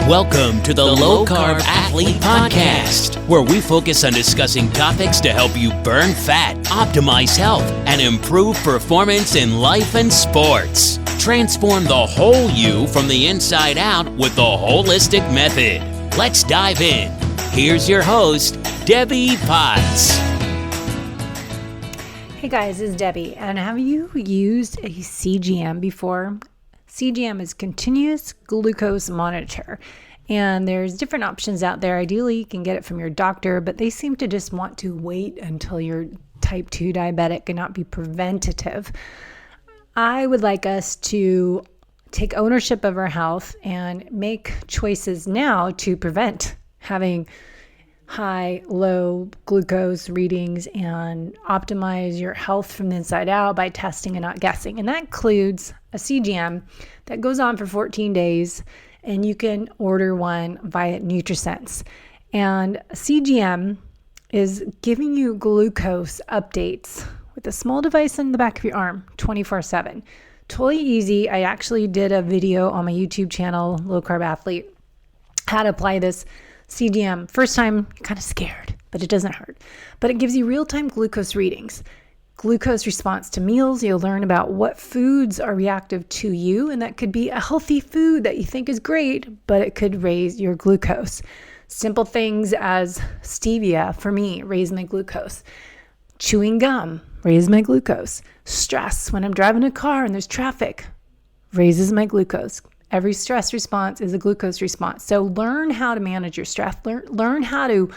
Welcome to the Low Carb Athlete Podcast, where we focus on discussing topics to help you burn fat, optimize health, and improve performance in life and sports. Transform the whole you from the inside out with the holistic method. Let's dive in. Here's your host, Debbie Potts. Hey guys, it's Debbie, and have you used a CGM before? CGM is continuous glucose monitor, and there's different options out there. Ideally, you can get it from your doctor, but they seem to just want to wait until you're type 2 diabetic and not be preventative. I would like us to take ownership of our health and make choices now to prevent having high, low glucose readings and optimize your health from the inside out by testing and not guessing. And that includes a CGM that goes on for 14 days, and you can order one via NutriSense. And a CGM is giving you glucose updates with a small device in the back of your arm 24/7. Totally easy. I actually did a video on my YouTube channel, Low Carb Athlete, how to apply this CGM. First time, you're kind of scared, but it doesn't hurt. But it gives you real-time glucose readings. Glucose response to meals. You'll learn about what foods are reactive to you, and that could be a healthy food that you think is great, but it could raise your glucose. Simple things as stevia, for me, raise my glucose. Chewing gum, raise my glucose. Stress, when I'm driving a car and there's traffic, raises my glucose. Every stress response is a glucose response. So learn how to manage your stress. Learn how to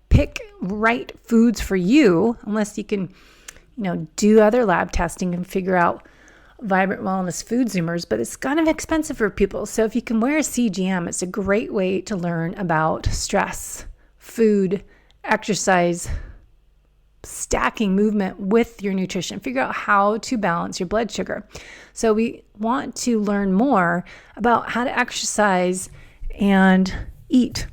pick right foods for you, unless you can, do other lab testing and figure out vibrant wellness food zoomers, but it's kind of expensive for people. So if you can wear a CGM, it's a great way to learn about stress, food, exercise, stacking movement with your nutrition. Figure out how to balance your blood sugar. So we want to learn more about how to exercise and eat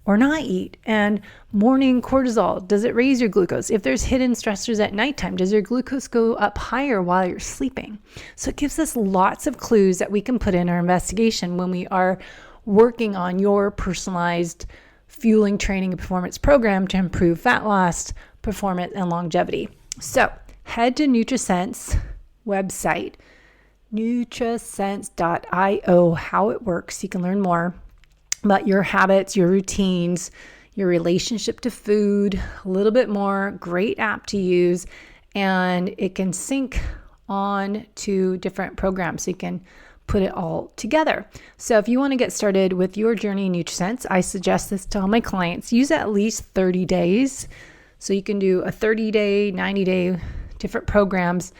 or not eat. And morning cortisol, does it raise your glucose? If there's hidden stressors at nighttime, does your glucose go up higher while you're sleeping? So it gives us lots of clues that we can put in our investigation when we are working on your personalized fueling, training, and performance program to improve fat loss, performance, and longevity. So head to NutriSense website, nutrisense.io, how it works. You can learn more about your habits, your routines, your relationship to food, a little bit more. Great app to use, and it can sync on to different programs, so you can put it all together. So if you want to get started with your journey in NutriSense, I suggest this to all my clients. Use at least 30 days. So you can do a 30-day, 90-day, different programs,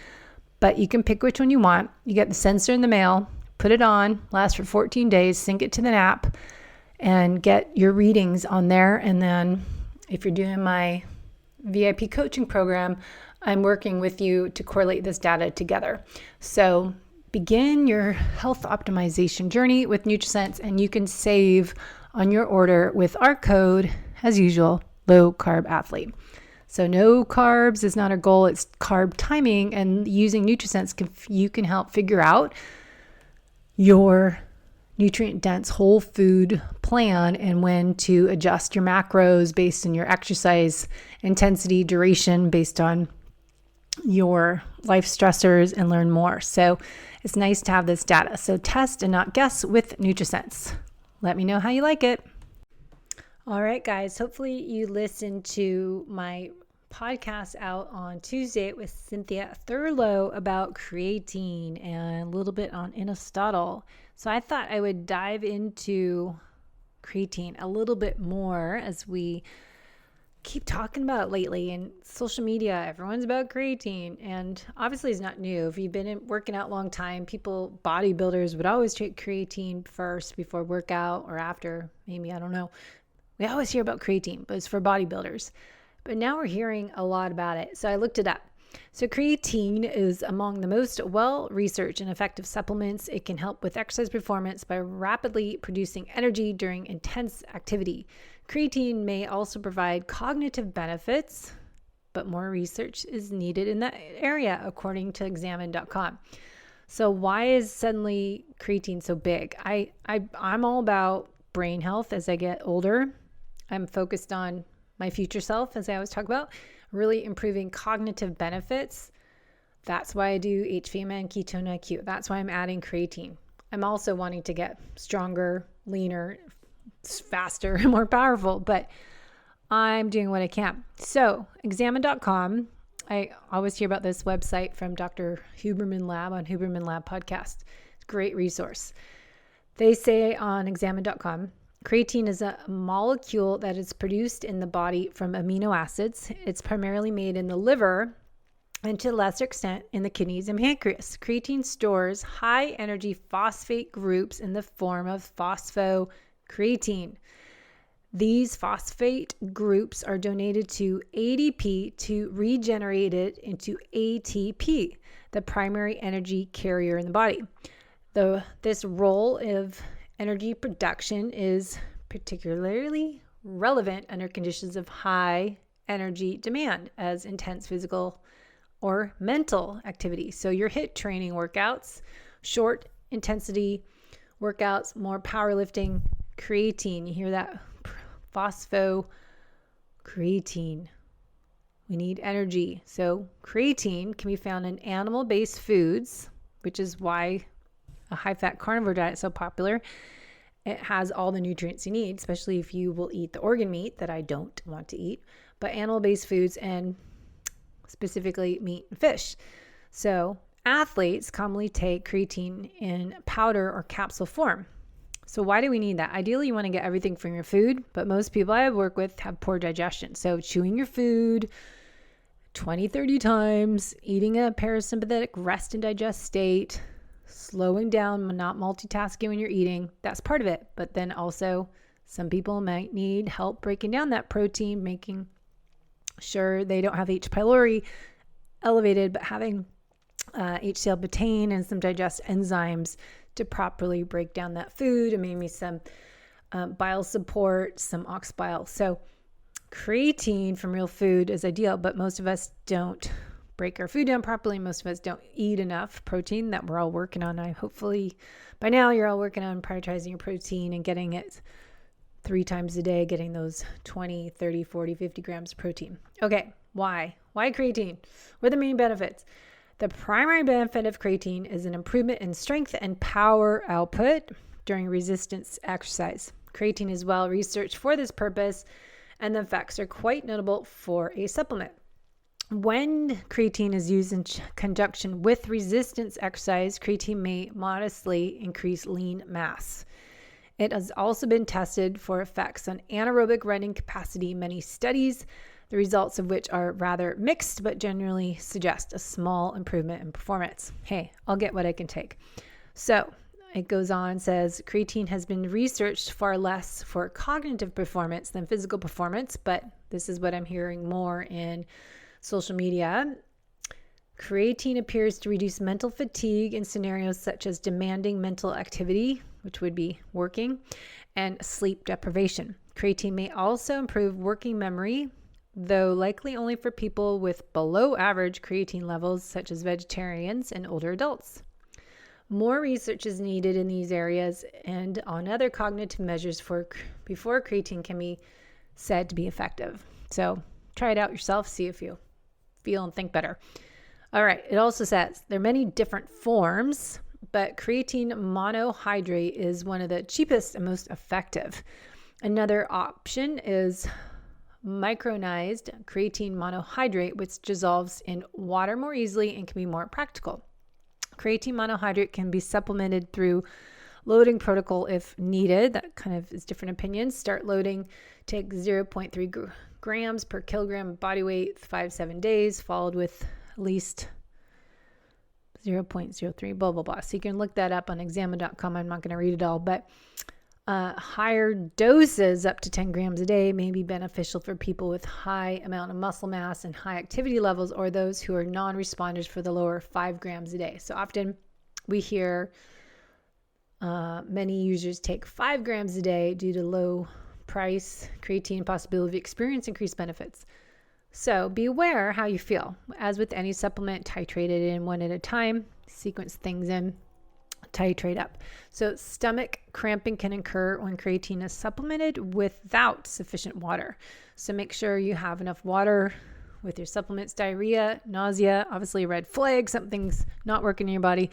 but you can pick which one you want. You get the sensor in the mail, put it on, lasts for 14 days, sync it to the app, and get your readings on there. And then if you're doing my VIP coaching program, I'm working with you to correlate this data together. So begin your health optimization journey with NutriSense, and you can save on your order with our code, as usual, Low Carb Athlete. So no carbs is not our goal, it's carb timing, and using NutriSense, you can help figure out your nutrient-dense whole food plan and when to adjust your macros based on your exercise intensity, duration, based on your life stressors, and learn more. So it's nice to have this data. So test and not guess with NutriSense. Let me know how you like it. All right, guys. Hopefully you listened to my podcast out on Tuesday with Cynthia Thurlow about creatine and a little bit on Aristotle. So I thought I would dive into creatine a little bit more as we keep talking about it lately in social media. Everyone's about creatine, and obviously it's not new. If you've been working out a long time, bodybuilders would always take creatine first before workout or after, maybe, I don't know. We always hear about creatine, but it's for bodybuilders. But now we're hearing a lot about it. So I looked it up. So creatine is among the most well-researched and effective supplements. It can help with exercise performance by rapidly producing energy during intense activity. Creatine may also provide cognitive benefits, but more research is needed in that area, according to examine.com. So why is suddenly creatine so big? I'm all about brain health as I get older. I'm focused on my future self, as I always talk about, really improving cognitive benefits. That's why I do HVMA and ketone IQ. That's why I'm adding creatine. I'm also wanting to get stronger, leaner, faster, more powerful, but I'm doing what I can. So examine.com. I always hear about this website from Dr. Huberman Lab on Huberman Lab podcast. It's a great resource. They say on examine.com, creatine is a molecule that is produced in the body from amino acids. It's primarily made in the liver and to a lesser extent in the kidneys and pancreas. Creatine stores high energy phosphate groups in the form of phosphocreatine. These phosphate groups are donated to ADP to regenerate it into ATP, the primary energy carrier in the body. This role of energy production is particularly relevant under conditions of high energy demand as intense physical or mental activity. So your HIIT training workouts, short intensity workouts, more powerlifting, creatine. You hear that? Phosphocreatine. We need energy. So creatine can be found in animal-based foods, which is why a high-fat carnivore diet is so popular. It has all the nutrients you need, especially if you will eat the organ meat that I don't want to eat, but animal-based foods and specifically meat and fish. So athletes commonly take creatine in powder or capsule form. So why do we need that? Ideally, you want to get everything from your food, but most people I work with have poor digestion. So chewing your food 20, 30 times, eating a parasympathetic rest and digest state, slowing down, not multitasking when you're eating, that's part of it. But then also some people might need help breaking down that protein, making sure they don't have H. pylori elevated, but having HCl betaine and some digest enzymes to properly break down that food, and maybe some bile support, some ox bile. So creatine from real food is ideal, but most of us don't break our food down properly. Most of us don't eat enough protein that we're all working on. Hopefully by now you're all working on prioritizing your protein and getting it 3 times a day, getting those 20, 30, 40, 50 grams of protein. Okay, why? Why creatine? What are the main benefits? The primary benefit of creatine is an improvement in strength and power output during resistance exercise. Creatine is well researched for this purpose, and the effects are quite notable for a supplement. When creatine is used in conjunction with resistance exercise, creatine may modestly increase lean mass. It has also been tested for effects on anaerobic running capacity in many studies, the results of which are rather mixed, but generally suggest a small improvement in performance. Hey, I'll get what I can take. So it goes on, says creatine has been researched far less for cognitive performance than physical performance, but this is what I'm hearing more in social media. Creatine appears to reduce mental fatigue in scenarios such as demanding mental activity, which would be working, and sleep deprivation. Creatine may also improve working memory, though likely only for people with below average creatine levels, such as vegetarians and older adults. More research is needed in these areas and on other cognitive measures before creatine can be said to be effective. So try it out yourself, see if you feel and think better. All right, it also says there are many different forms, but creatine monohydrate is one of the cheapest and most effective. Another option is micronized creatine monohydrate, which dissolves in water more easily and can be more practical. Creatine monohydrate can be supplemented through loading protocol if needed. That kind of is different opinions. Start loading, take 0.3 grams per kilogram body weight, 5-7 days, followed with at least 0.03, blah, blah, blah. So you can look that up on examine.com. I'm not going to read it all, but higher doses up to 10 grams a day may be beneficial for people with high amount of muscle mass and high activity levels, or those who are non-responders for the lower 5 grams a day. So often we hear many users take 5 grams a day due to low price creatine possibility of experience increased benefits. So be aware how you feel. As with any supplement, titrate it in one at a time, sequence things in titrate up. So stomach cramping can occur when creatine is supplemented without sufficient water. So make sure you have enough water with your supplements. Diarrhea, nausea, obviously a red flag, something's not working in your body.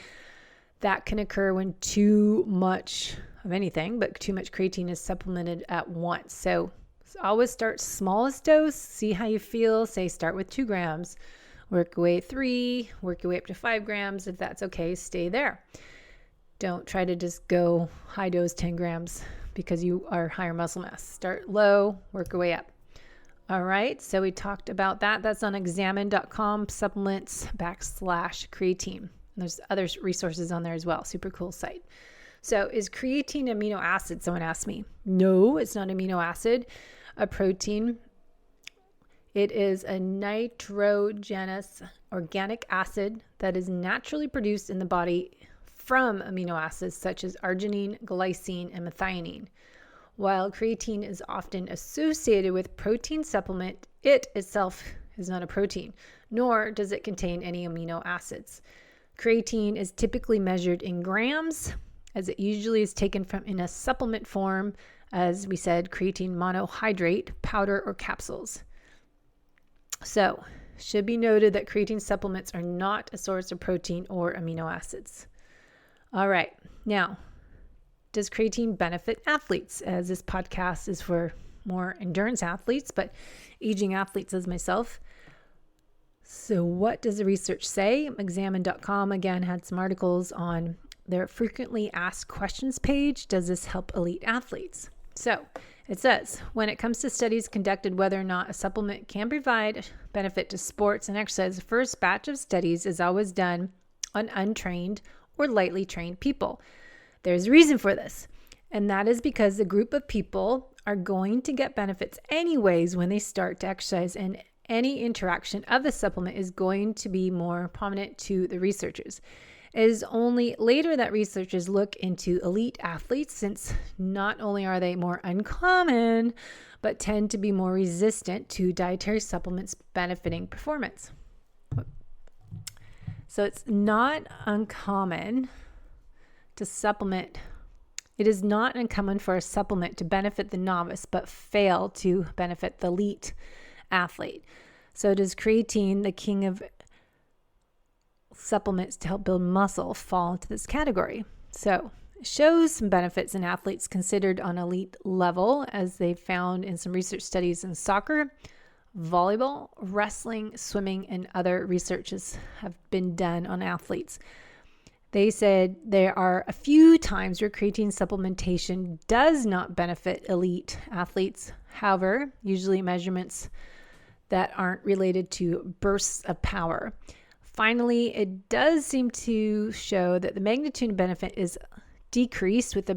That can occur when too much of anything, but too much creatine is supplemented at once. So always start smallest dose, see how you feel. Say start with 2 grams, work your way at 3, work your way up to 5 grams. If that's okay, stay there. Don't try to just go high dose 10 grams because you are higher muscle mass. Start low, work your way up. All right, so we talked about that. That's on examine.com, supplements /creatine. There's other resources on there as well. Super cool site. So is creatine amino acid? Someone asked me. No, it's not amino acid, a protein. It is a nitrogenous organic acid that is naturally produced in the body from amino acids such as arginine, glycine, and methionine. While creatine is often associated with protein supplement, it itself is not a protein, nor does it contain any amino acids. Creatine is typically measured in grams, as it usually is taken from in a supplement form, as we said, creatine monohydrate, powder, or capsules. So, should be noted that creatine supplements are not a source of protein or amino acids. All right, now, does creatine benefit athletes? As this podcast is for more endurance athletes, but aging athletes as myself. So what does the research say? Examine.com again had some articles on their frequently asked questions page. Does this help elite athletes? So it says, when it comes to studies conducted whether or not a supplement can provide benefit to sports and exercise, the first batch of studies is always done on untrained or lightly trained people. There's a reason for this, and that is because the group of people are going to get benefits anyways when they start to exercise, and any interaction of the supplement is going to be more prominent to the researchers. It is only later that researchers look into elite athletes, since not only are they more uncommon, but tend to be more resistant to dietary supplements benefiting performance. So it's not uncommon to supplement. It is not uncommon for a supplement to benefit the novice, but fail to benefit the elite athlete. So does creatine, the king of supplements to help build muscle, fall into this category? So it shows some benefits in athletes considered on elite level, as they found in some research studies in soccer, volleyball, wrestling, swimming, and other researches have been done on athletes. They said there are a few times where creatine supplementation does not benefit elite athletes. However, usually measurements that aren't related to bursts of power. Finally, it does seem to show that the magnitude of benefit is decreased with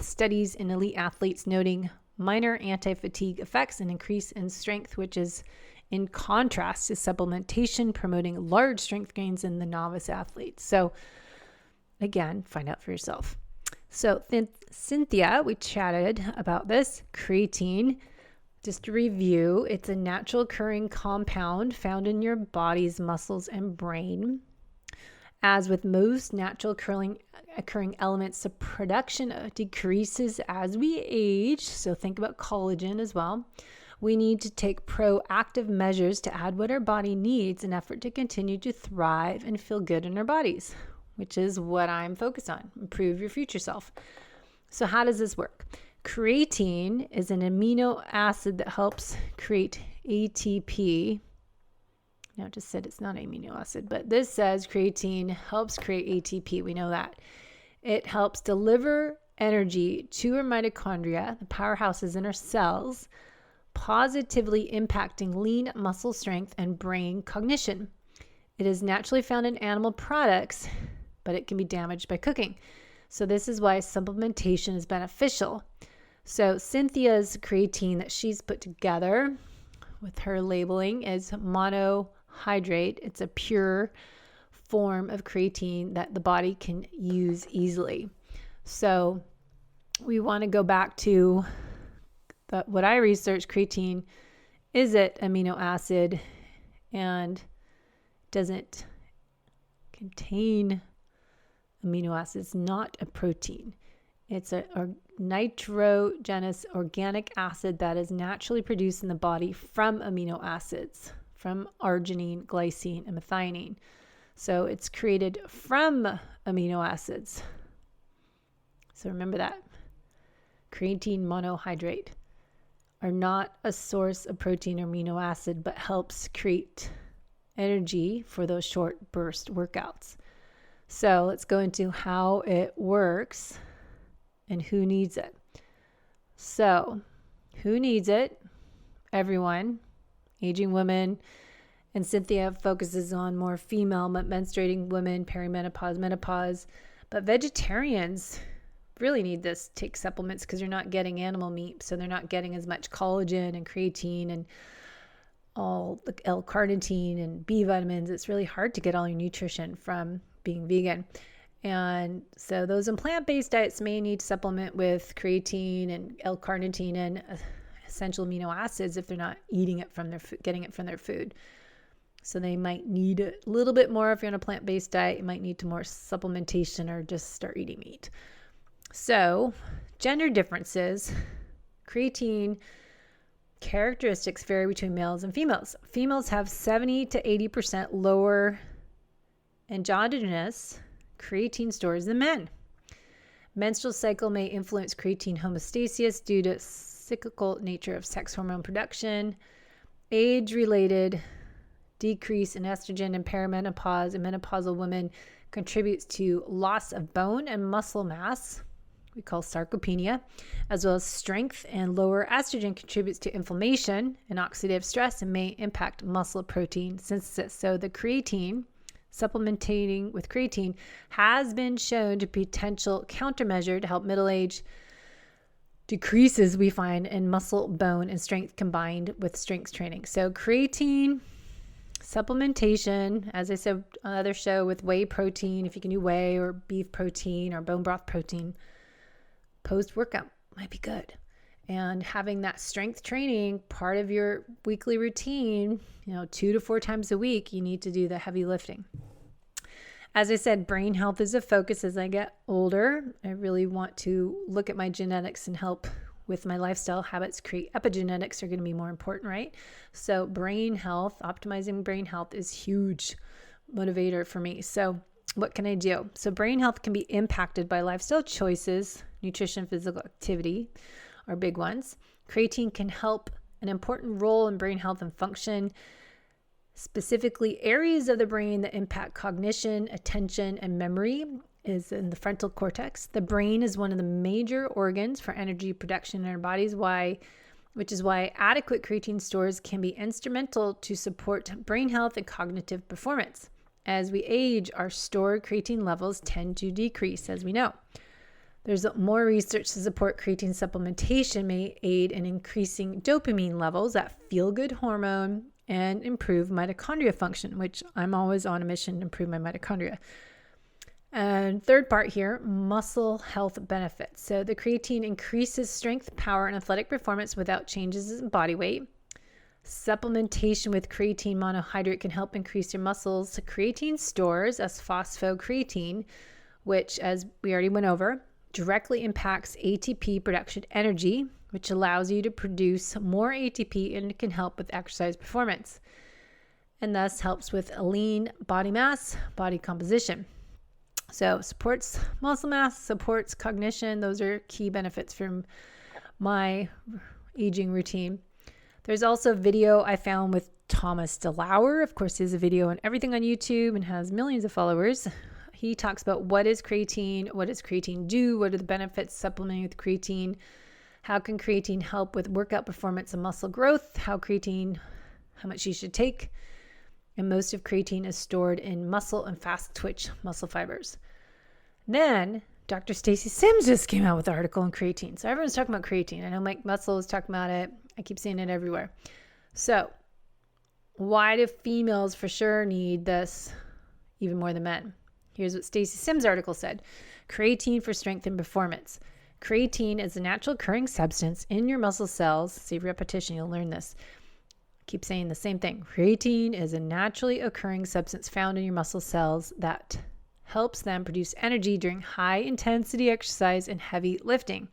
studies in elite athletes noting minor anti-fatigue effects and increase in strength, which is in contrast to supplementation promoting large strength gains in the novice athletes. So again, find out for yourself. So Cynthia, we chatted about this. Creatine, just to review, it's a natural occurring compound found in your body's muscles and brain. As with most natural occurring elements, the production decreases as we age. So think about collagen as well. We need to take proactive measures to add what our body needs in effort to continue to thrive and feel good in our bodies, which is what I'm focused on. Improve your future self. So how does this work? Creatine is an amino acid that helps create ATP. Now it just said it's not an amino acid, but this says creatine helps create ATP. We know that. It helps deliver energy to our mitochondria, the powerhouses in our cells, positively impacting lean muscle strength and brain cognition. It is naturally found in animal products, but it can be damaged by cooking. So this is why supplementation is beneficial. So Cynthia's creatine that she's put together with her labeling is monohydrate. It's a pure form of creatine that the body can use easily. So we want to go back to what I researched. Creatine, is it amino acid and doesn't contain amino acid. It's not a protein. It's a nitrogenous organic acid that is naturally produced in the body from amino acids, from arginine, glycine, and methionine. So it's created from amino acids. So remember that. Creatine monohydrate are not a source of protein or amino acid, but helps create energy for those short burst workouts. So let's go into how it works and who needs it. So who needs it? Everyone, aging women, and Cynthia focuses on more female menstruating women, perimenopause, menopause, but vegetarians really need this. Take supplements because you're not getting animal meat, so they're not getting as much collagen and creatine and all the L-carnitine and B vitamins. It's really hard to get all your nutrition from being vegan. And so those in plant-based diets may need to supplement with creatine and L-carnitine and essential amino acids if they're not eating it from their food, getting it from their food. So they might need a little bit more. If you're on a plant-based diet, you might need to more supplementation or just start eating meat. So gender differences, creatine characteristics vary between males and females. Females have 70 to 80% lower endogenous creatine stores than men. Menstrual cycle may influence creatine homeostasis due to cyclical nature of sex hormone production. Age-related decrease in estrogen and perimenopause in menopausal women contributes to loss of bone and muscle mass, we call sarcopenia, as well as strength, and lower estrogen contributes to inflammation and oxidative stress and may impact muscle protein synthesis. So the creatine, supplementing with creatine, has been shown to be a potential countermeasure to help middle-age decreases we find in muscle, bone, and strength combined with strength training. So creatine supplementation, as I said on another show, with whey protein, if you can do whey or beef protein or bone broth protein, post-workout might be good. And having that strength training part of your weekly routine, 2 to 4 times a week, you need to do the heavy lifting. As I said, brain health is a focus as I get older. I really want to look at my genetics and help with my lifestyle habits. Create epigenetics are going to be more important, right? So brain health, optimizing brain health is huge motivator for me. So what can I do? So brain health can be impacted by lifestyle choices, nutrition, physical activity are big ones. Creatine can help an important role in brain health and function, specifically areas of the brain that impact cognition, attention, and memory is in the frontal cortex. The brain is one of the major organs for energy production in our bodies, which is why adequate creatine stores can be instrumental to support brain health and cognitive performance. As we age, our stored creatine levels tend to decrease, as we know. There's more research to support creatine supplementation may aid in increasing dopamine levels, that feel-good hormone, and improve mitochondria function, which I'm always on a mission to improve my mitochondria. And third part here, muscle health benefits. So the creatine increases strength, power, and athletic performance without changes in body weight. Supplementation with creatine monohydrate can help increase your muscles. Creatine stores as phosphocreatine, which, as we already went over, directly impacts ATP production energy, which allows you to produce more ATP and can help with exercise performance, and thus helps with a lean body mass, body composition. So supports muscle mass, supports cognition. Those are key benefits from my aging routine. There's also a video I found with Thomas DeLauer. Of course, he has a video on everything on YouTube and has millions of followers. He talks about what is creatine, what does creatine do, what are the benefits supplementing with creatine, how can creatine help with workout performance and muscle growth, how much you should take, and most of creatine is stored in muscle and fast twitch muscle fibers. Then Dr. Stacy Sims just came out with an article on creatine. So everyone's talking about creatine. I know Mike Muscle is talking about it. I keep seeing it everywhere. So why do females for sure need this even more than men? Here's what Stacy Sims' article said. Creatine for strength and performance. Creatine is a natural occurring substance in your muscle cells. See repetition, you'll learn this. Keep saying the same thing. Creatine is a naturally occurring substance found in your muscle cells that helps them produce energy during high intensity exercise and heavy lifting.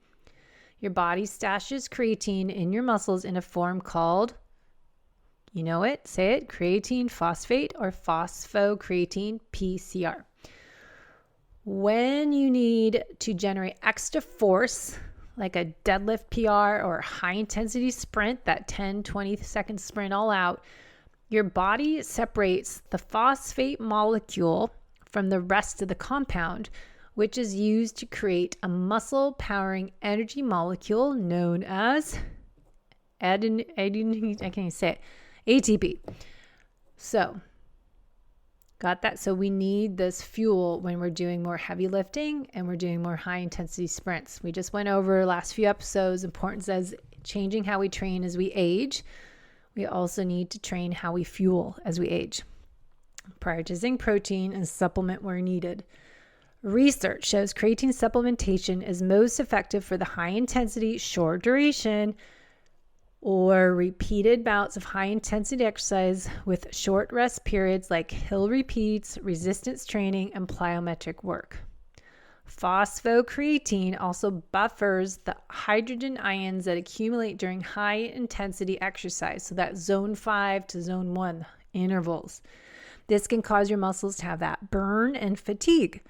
Your body stashes creatine in your muscles in a form called, you know it, say it, creatine phosphate or phosphocreatine, PCR. When you need to generate extra force, like a deadlift PR or high intensity sprint, that 10-20 second sprint all out, your body separates the phosphate molecule from the rest of the compound, which is used to create a muscle powering energy molecule known as ATP. So, got that? So we need this fuel when we're doing more heavy lifting and we're doing more high intensity sprints. We just went over last few episodes, importance as changing how we train as we age. We also need to train how we fuel as we age. Prioritizing protein and supplement where needed. Research shows creatine supplementation is most effective for the high intensity, short duration, or repeated bouts of high intensity exercise with short rest periods like hill repeats, resistance training, and plyometric work. Phosphocreatine also buffers the hydrogen ions that accumulate during high intensity exercise, so that zone 5 to zone 1 intervals. This can cause your muscles to have that burn and fatigue.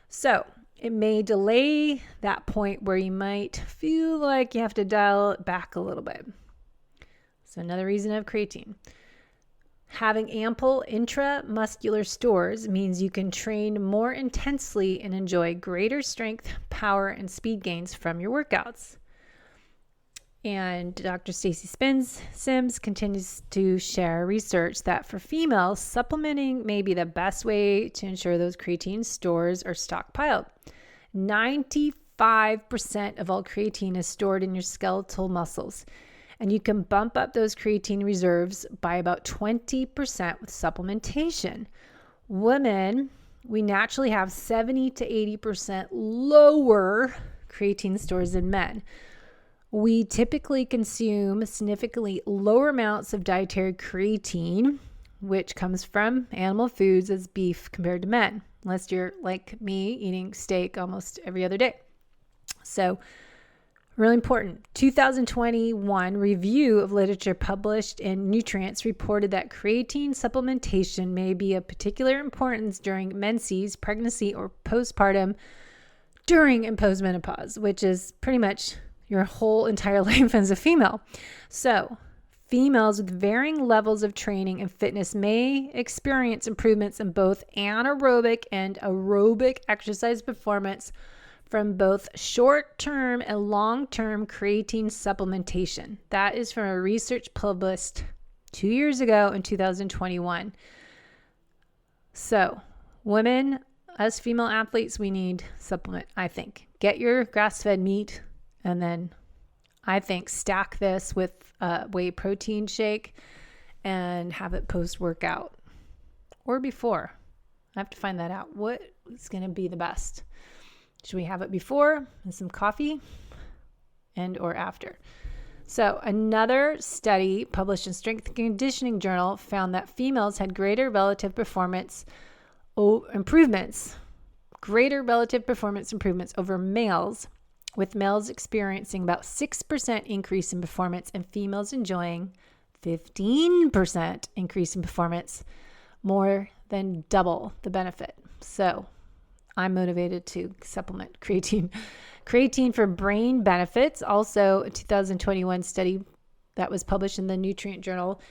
So it may delay that point where you might feel like you have to dial it back a little bit. So another reason of creatine. Having ample intramuscular stores means you can train more intensely and enjoy greater strength, power, and speed gains from your workouts. And Dr. Stacy Sims continues to share research that for females, supplementing may be the best way to ensure those creatine stores are stockpiled. 95% of all creatine is stored in your skeletal muscles, and you can bump up those creatine reserves by about 20% with supplementation. Women, we naturally have 70 to 80% lower creatine stores than men. We typically consume significantly lower amounts of dietary creatine, which comes from animal foods as beef compared to men, unless you're like me eating steak almost every other day. So really important. 2021 review of literature published in Nutrients reported that creatine supplementation may be of particular importance during menses, pregnancy, or postpartum, during and postmenopause, which is pretty much your whole entire life as a female. So females with varying levels of training and fitness may experience improvements in both anaerobic and aerobic exercise performance from both short-term and long-term creatine supplementation. That is from a research published 2 years ago in 2021. So, women, us female athletes, we need supplement, I think. Get your grass-fed meat, and then I think stack this with a whey protein shake and have it post-workout or before. I have to find that out. What is going to be the best? Should we have it before and some coffee and or after? So another study published in Strength and Conditioning Journal found that females had greater relative performance improvements over males, with males experiencing about 6% increase in performance and females enjoying 15% increase in performance, more than double the benefit. So I'm motivated to supplement creatine. Creatine for brain benefits. Also, a 2021 study that was published in the Nutrient Journal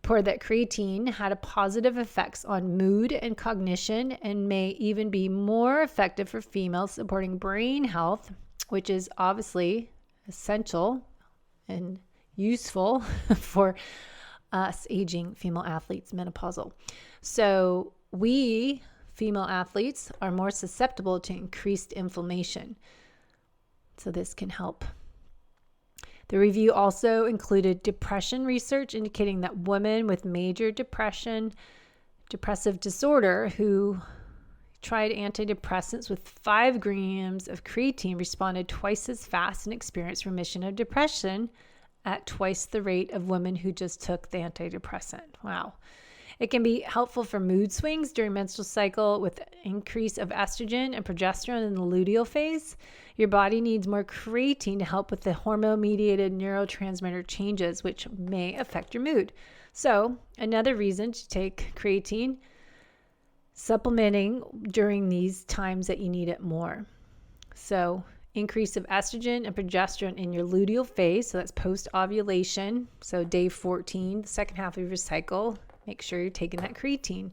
reported that creatine had positive effects on mood and cognition and may even be more effective for females supporting brain health, which is obviously essential and useful for us aging female athletes, menopausal. So we female athletes are more susceptible to increased inflammation. So this can help. The review also included depression research indicating that women with major depressive disorder who tried antidepressants with 5 grams of creatine responded twice as fast and experienced remission of depression at twice the rate of women who just took the antidepressant. Wow. It can be helpful for mood swings during menstrual cycle with increase of estrogen and progesterone in the luteal phase. Your body needs more creatine to help with the hormone-mediated neurotransmitter changes, which may affect your mood. So, another reason to take creatine, supplementing during these times that you need it more. So, increase of estrogen and progesterone in your luteal phase. So that's post-ovulation. So day 14, the second half of your cycle, make sure you're taking that creatine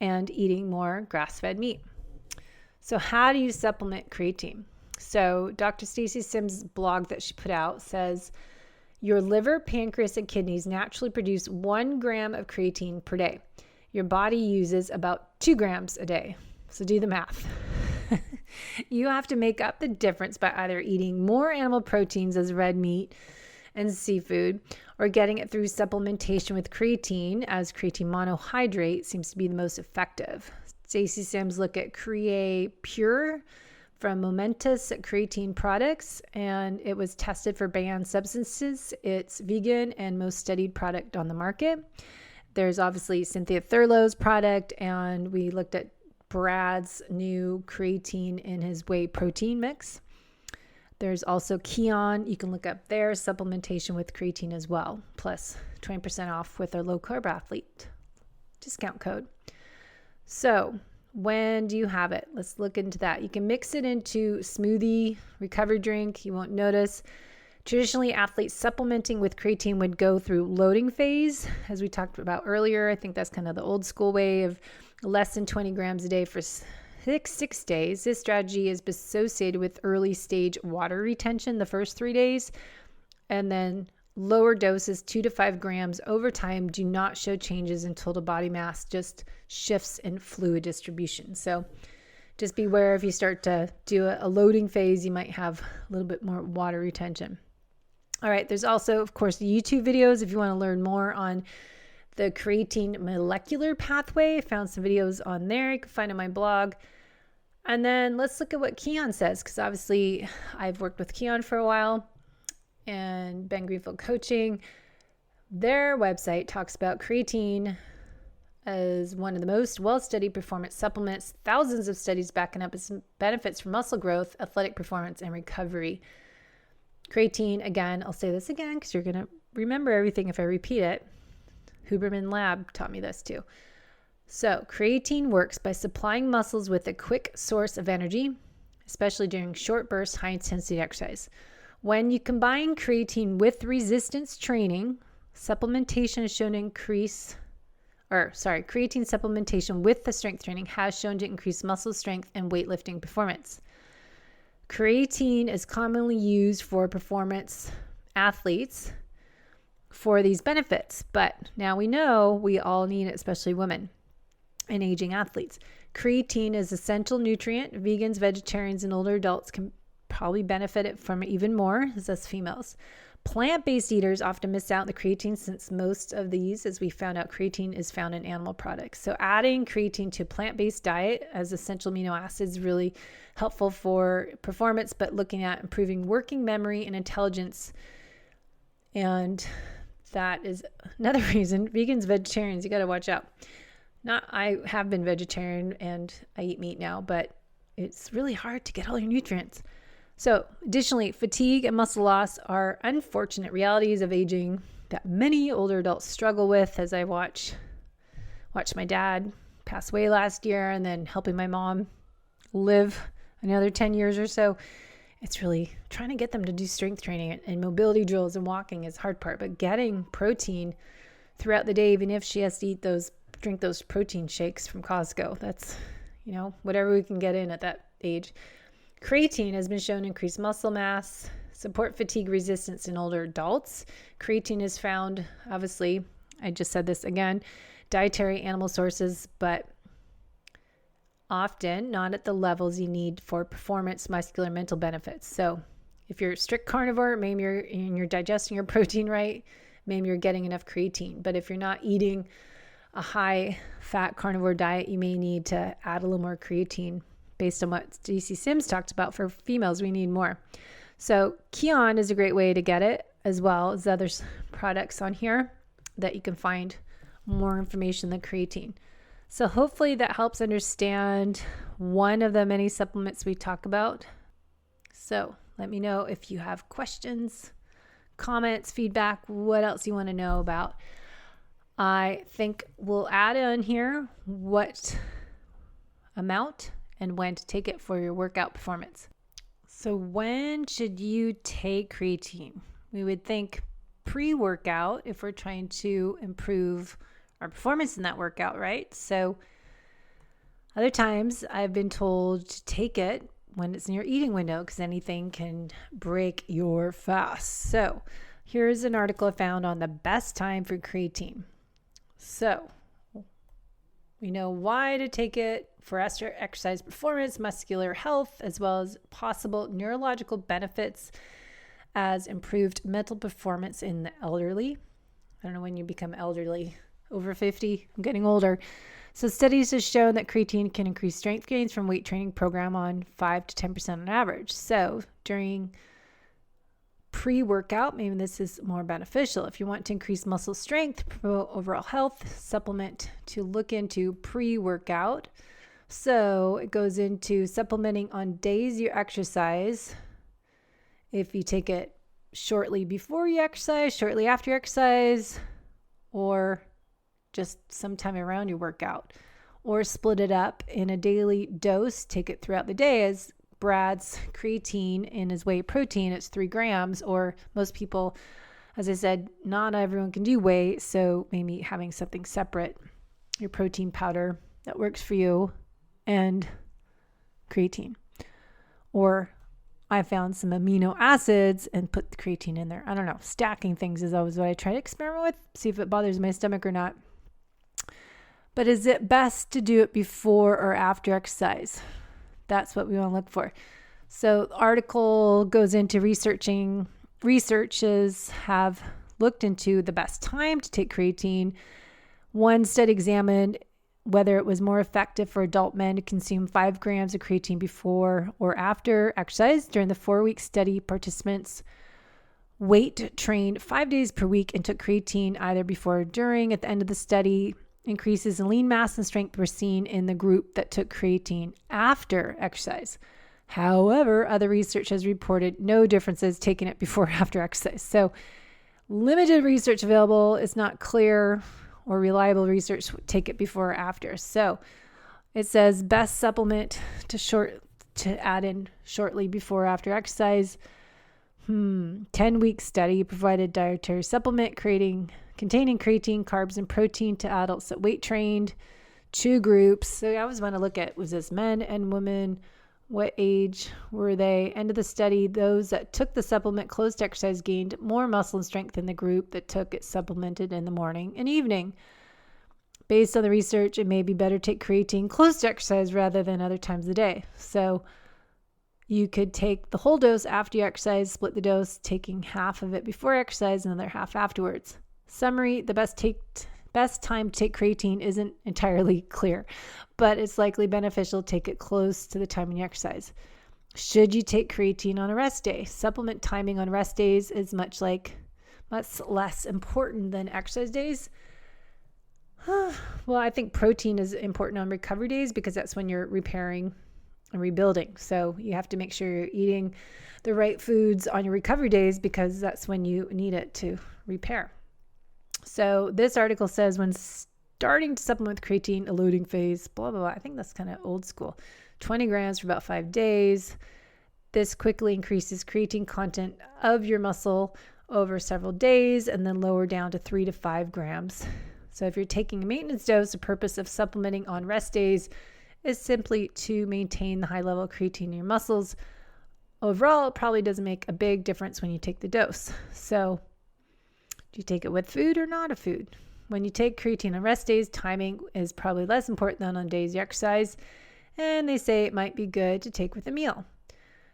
and eating more grass-fed meat. So how do you supplement creatine? So Dr. Stacy Sims' blog that she put out says, your liver, pancreas, and kidneys naturally produce 1 gram of creatine per day. Your body uses about 2 grams a day. So do the math. You have to make up the difference by either eating more animal proteins as red meat and seafood, or getting it through supplementation with creatine, as creatine monohydrate seems to be the most effective. Stacy Sims looked at Create Pure from Momentous Creatine Products, and it was tested for banned substances. It's vegan and most studied product on the market. There's obviously Cynthia Thurlow's product, and we looked at Brad's new creatine in his whey protein mix. There's also Keon. You can look up their supplementation with creatine as well, plus 20% off with our low carb athlete discount code. So when do you have it? Let's look into that. You can mix it into smoothie, recovery drink. You won't notice. Traditionally, athletes supplementing with creatine would go through loading phase, as we talked about earlier. I think that's kind of the old school way of less than 20 grams a day for six days. This strategy is associated with early stage water retention the first 3 days, and then lower doses, 2 to 5 grams over time, do not show changes in total body mass, just shifts in fluid distribution. So just beware if you start to do a loading phase, you might have a little bit more water retention. All right, there's also, of course, YouTube videos if you want to learn more on the creatine molecular pathway. I found some videos on there. You can find on my blog. And then let's look at what Keon says, because obviously I've worked with Keon for a while and Ben Greenfield Coaching. Their website talks about creatine as one of the most well-studied performance supplements. Thousands of studies backing up its benefits for muscle growth, athletic performance, and recovery. Creatine, again, I'll say this again because you're going to remember everything if I repeat it. Huberman Lab taught me this too. So creatine works by supplying muscles with a quick source of energy, especially during short bursts, high intensity exercise. When you combine creatine with resistance training, creatine supplementation with the strength training has shown to increase muscle strength and weightlifting performance. Creatine is commonly used for performance athletes for these benefits, but now we know we all need it, especially women and aging athletes. Creatine is an essential nutrient. Vegans, vegetarians, and older adults can probably benefit it from even more as us females. Plant-based eaters often miss out on the creatine, since most of these, as we found out, creatine is found in animal products. So adding creatine to a plant-based diet as essential amino acids is really helpful for performance, but looking at improving working memory and intelligence. And that is another reason vegans, vegetarians, you got to watch out. I have been vegetarian and I eat meat now, but it's really hard to get all your nutrients. So additionally, fatigue and muscle loss are unfortunate realities of aging that many older adults struggle with, as I watched my dad pass away last year and then helping my mom live another 10 years or so. It's really trying to get them to do strength training and mobility drills and walking is the hard part, but getting protein throughout the day, even if she has to drink those protein shakes from Costco, that's, whatever we can get in at that age. Creatine has been shown to increase muscle mass, support fatigue resistance in older adults. Creatine is found, obviously, I just said this again, dietary animal sources, but often not at the levels you need for performance, muscular, mental benefits. So if you're a strict carnivore, maybe you're digesting your protein right, maybe you're getting enough creatine. But if you're not eating a high fat carnivore diet, you may need to add a little more creatine. Based on what DC Sims talked about, for females, we need more. So Keon is a great way to get it, as well as other products on here that you can find more information than creatine. So hopefully that helps understand one of the many supplements we talk about. So let me know if you have questions, comments, feedback, what else you want to know about. I think we'll add in here what amount and when to take it for your workout performance. So when should you take creatine? We would think pre-workout if we're trying to improve our performance in that workout, right? So other times I've been told to take it when it's in your eating window because anything can break your fast. So here's an article I found on the best time for creatine. So we know why to take it for exercise performance, muscular health, as well as possible neurological benefits as improved mental performance in the elderly. I don't know when you become elderly, over 50, I'm getting older. So studies have shown that creatine can increase strength gains from weight training program on 5 to 10% on average. So during pre-workout, maybe this is more beneficial. If you want to increase muscle strength, promote overall health, supplement to look into pre-workout. So it goes into supplementing on days you exercise. If you take it shortly before you exercise, shortly after you exercise, or just sometime around your workout, or split it up in a daily dose, take it throughout the day as Brad's creatine in his whey protein. It's 3 grams, or most people, as I said, not everyone can do whey, so maybe having something separate, your protein powder that works for you, and creatine. Or I found some amino acids and put the creatine in there. I don't know. Stacking things is always what I try to experiment with, see if it bothers my stomach or not. But is it best to do it before or after exercise? That's what we want to look for. So the article goes into researchers have looked into the best time to take creatine. One study examined whether it was more effective for adult men to consume 5 grams of creatine before or after exercise. During the 4-week study, participants weight trained 5 days per week and took creatine either before or during. At the end of the study, increases in lean mass and strength were seen in the group that took creatine after exercise. However, other research has reported no differences taking it before or after exercise. So limited research available. It's not clear or reliable research take it before or after. So it says best supplement to add in shortly before or after exercise. 10-week study provided dietary supplement containing creatine, carbs, and protein to adults that weight trained. 2 groups. So I always want to look at, was this men and women? What age were they? End of the study, those that took the supplement close to exercise gained more muscle and strength than the group that took it supplemented in the morning and evening. Based on the research, it may be better to take creatine close to exercise rather than other times of the day. So you could take the whole dose after you exercise, split the dose, taking half of it before exercise and another half afterwards. Summary, the best time to take creatine isn't entirely clear, but it's likely beneficial to take it close to the time when you exercise. Should you take creatine on a rest day? Supplement timing on rest days is much less important than exercise days. Well, I think protein is important on recovery days because that's when you're repairing and rebuilding. So you have to make sure you're eating the right foods on your recovery days because that's when you need it to repair. So this article says when starting to supplement with creatine, a loading phase, blah, blah, blah. I think that's kind of old school. 20 grams for about 5 days. This quickly increases creatine content of your muscle over several days and then lower down to 3 to 5 grams. So if you're taking a maintenance dose, the purpose of supplementing on rest days is simply to maintain the high level of creatine in your muscles. Overall, it probably doesn't make a big difference when you take the dose. So do you take it with food or not a food? When you take creatine on rest days, timing is probably less important than on days you exercise. And they say it might be good to take with a meal.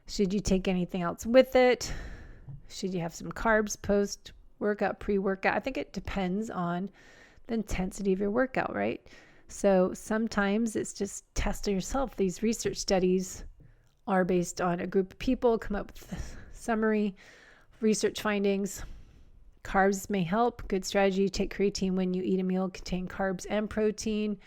Should you take anything else with it? Should you have some carbs post-workout, pre-workout? I think it depends on the intensity of your workout, right? So sometimes it's just testing yourself. These research studies are based on a group of people, come up with a summary, research findings. Carbs may help. Good strategy. Take creatine when you eat a meal containing carbs and protein.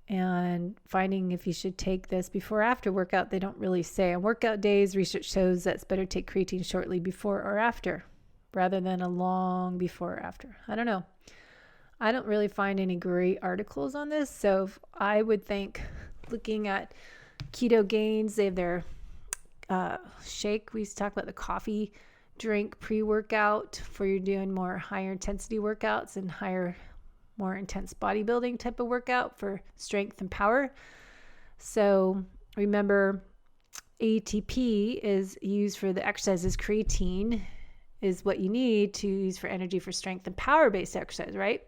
And finding if you should take this before or after workout, they don't really say. On workout days, research shows that it's better to take creatine shortly before or after rather than a long before or after. I don't know. I don't really find any great articles on this. So I would think looking at Keto Gains, they have their shake. We used to talk about the coffee drink pre-workout for you're doing more higher intensity workouts and more intense bodybuilding type of workout for strength and power. So remember, ATP is used for the exercises. Creatine is what you need to use for energy for strength and power-based exercise, right?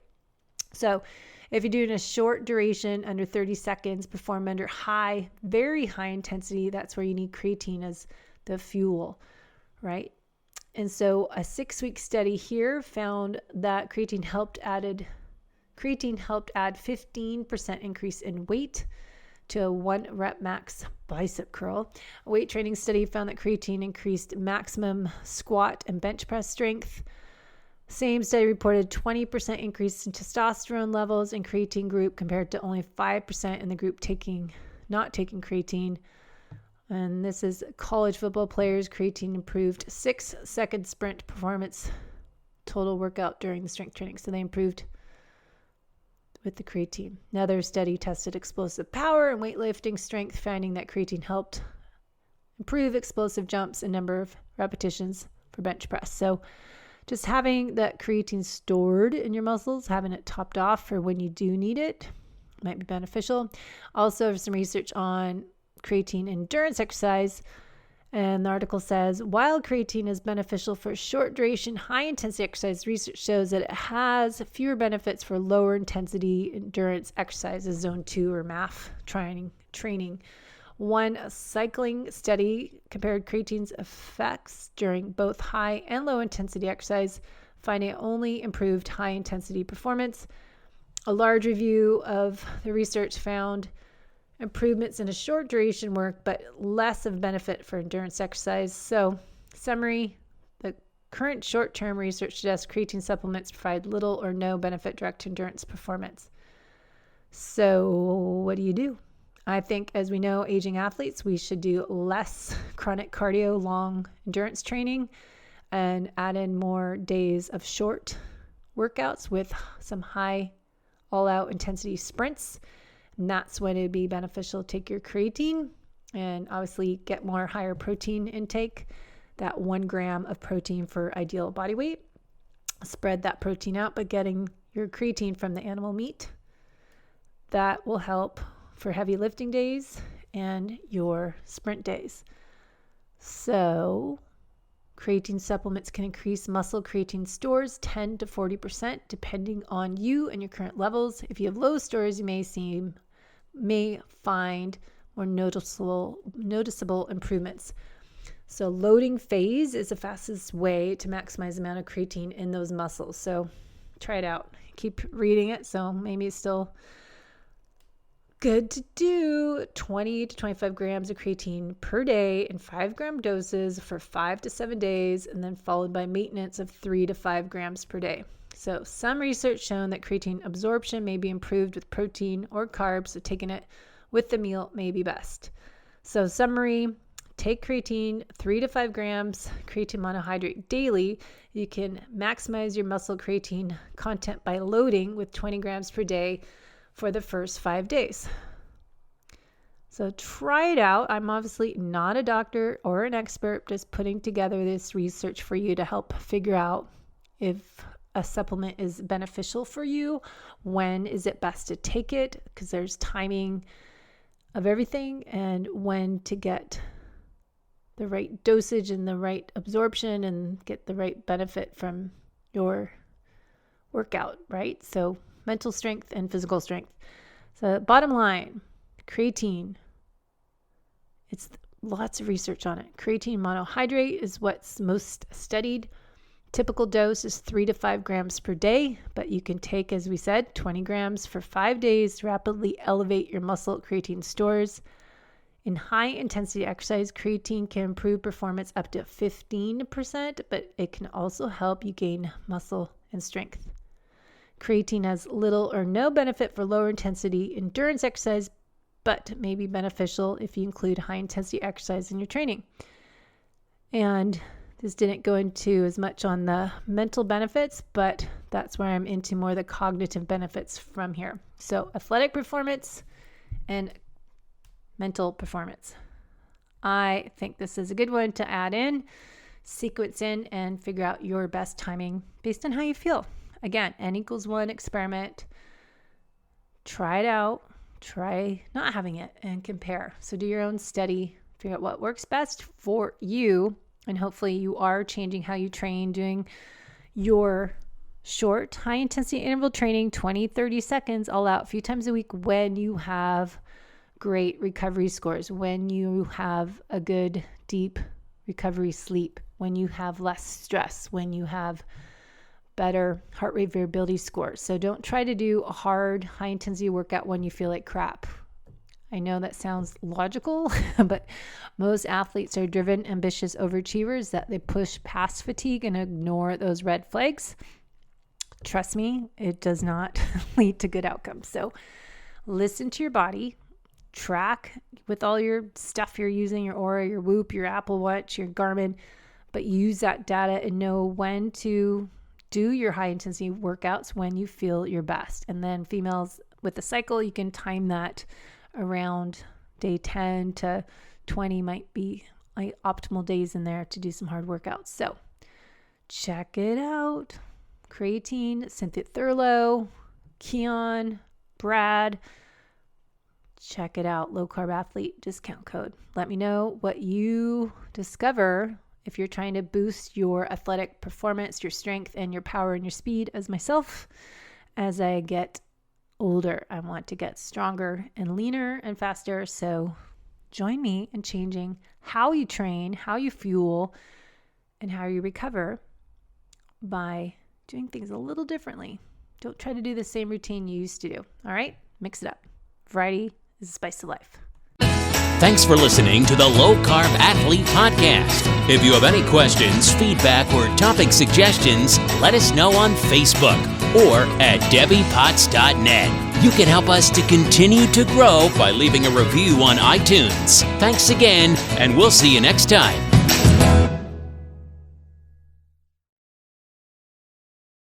So if you're doing a short duration under 30 seconds, perform under very high intensity, that's where you need creatine as the fuel, right? And so a 6-week study here found that creatine helped add 15% increase in weight to a 1 rep max bicep curl. A weight training study found that creatine increased maximum squat and bench press strength. Same study reported 20% increase in testosterone levels in creatine group compared to only 5% in the group not taking creatine. And this is college football players. Creatine improved 6-second sprint performance total workout during the strength training. So they improved with the creatine. Another study tested explosive power and weightlifting strength, finding that creatine helped improve explosive jumps and number of repetitions for bench press. So just having that creatine stored in your muscles, having it topped off for when you do need it, might be beneficial. Also, some research on creatine endurance exercise. And the article says, while creatine is beneficial for short duration, high intensity exercise, research shows that it has fewer benefits for lower intensity endurance exercises, zone 2 or MAF training. One cycling study compared creatine's effects during both high and low intensity exercise, finding it only improved high intensity performance. A large review of the research found improvements in a short duration work, but less of benefit for endurance exercise. So, summary, the current short-term research suggests creatine supplements provide little or no benefit direct to endurance performance. So, what do? I think, as we know, aging athletes, we should do less chronic cardio, long endurance training, and add in more days of short workouts with some high all-out intensity sprints. And that's when it'd be beneficial to take your creatine and obviously get more higher protein intake, that 1 gram of protein for ideal body weight. Spread that protein out, but getting your creatine from the animal meat, that will help for heavy lifting days and your sprint days. So creatine supplements can increase muscle creatine stores 10 to 40% depending on you and your current levels. If you have low stores, you may find more noticeable improvements. So loading phase is the fastest way to maximize the amount of creatine in those muscles. So try it out. Keep reading it. So maybe it's still good to do 20 to 25 grams of creatine per day in 5-gram doses for 5 to 7 days, and then followed by maintenance of 3 to 5 grams per day. So some research shown that creatine absorption may be improved with protein or carbs, so taking it with the meal may be best. So summary, take creatine, 3 to 5 grams, creatine monohydrate daily. You can maximize your muscle creatine content by loading with 20 grams per day for the first 5 days. So try it out. I'm obviously not a doctor or an expert, just putting together this research for you to help figure out if a supplement is beneficial for you. When is it best to take it? Because there's timing of everything and when to get the right dosage and the right absorption and get the right benefit from your workout, right? So mental strength and physical strength. So bottom line, creatine, it's lots of research on it. Creatine monohydrate is what's most studied. Typical dose is 3 to 5 grams per day, but you can take, as we said, 20 grams for 5 days to rapidly elevate your muscle creatine stores. In high-intensity exercise, creatine can improve performance up to 15%, but it can also help you gain muscle and strength. Creatine has little or no benefit for lower-intensity endurance exercise, but may be beneficial if you include high-intensity exercise in your training. And this didn't go into as much on the mental benefits, but that's where I'm into more the cognitive benefits from here. So athletic performance and mental performance. I think this is a good one to add in, sequence in, and figure out your best timing based on how you feel. Again, N=1 experiment. Try it out. Try not having it and compare. So do your own study, figure out what works best for you, and hopefully you are changing how you train, doing your short, high-intensity interval training, 20, 30 seconds all out a few times a week when you have great recovery scores, when you have a good, deep recovery sleep, when you have less stress, when you have better heart rate variability scores. So don't try to do a hard, high-intensity workout when you feel like crap. I know that sounds logical, but most athletes are driven, ambitious overachievers that they push past fatigue and ignore those red flags. Trust me, it does not lead to good outcomes. So listen to your body, track with all your stuff you're using, your Oura, your Whoop, your Apple Watch, your Garmin, but use that data and know when to do your high intensity workouts when you feel your best. And then females with the cycle, you can time that around day 10 to 20 might be like optimal days in there to do some hard workouts. So check it out. Creatine, Synthit Thurlow, Keon, Brad. Check it out. Low Carb Athlete discount code. Let me know what you discover if you're trying to boost your athletic performance, your strength, and your power and your speed. As myself, as I get older, I want to get stronger and leaner and faster. So join me in changing how you train, how you fuel, and how you recover by doing things a little differently. Don't try to do the same routine you used to do. All right? Mix it up. Variety is the spice of life. Thanks for listening to the Low Carb Athlete Podcast. If you have any questions, feedback, or topic suggestions, let us know on Facebook or at debbiepotts.net. You can help us to continue to grow by leaving a review on iTunes. Thanks again, and we'll see you next time.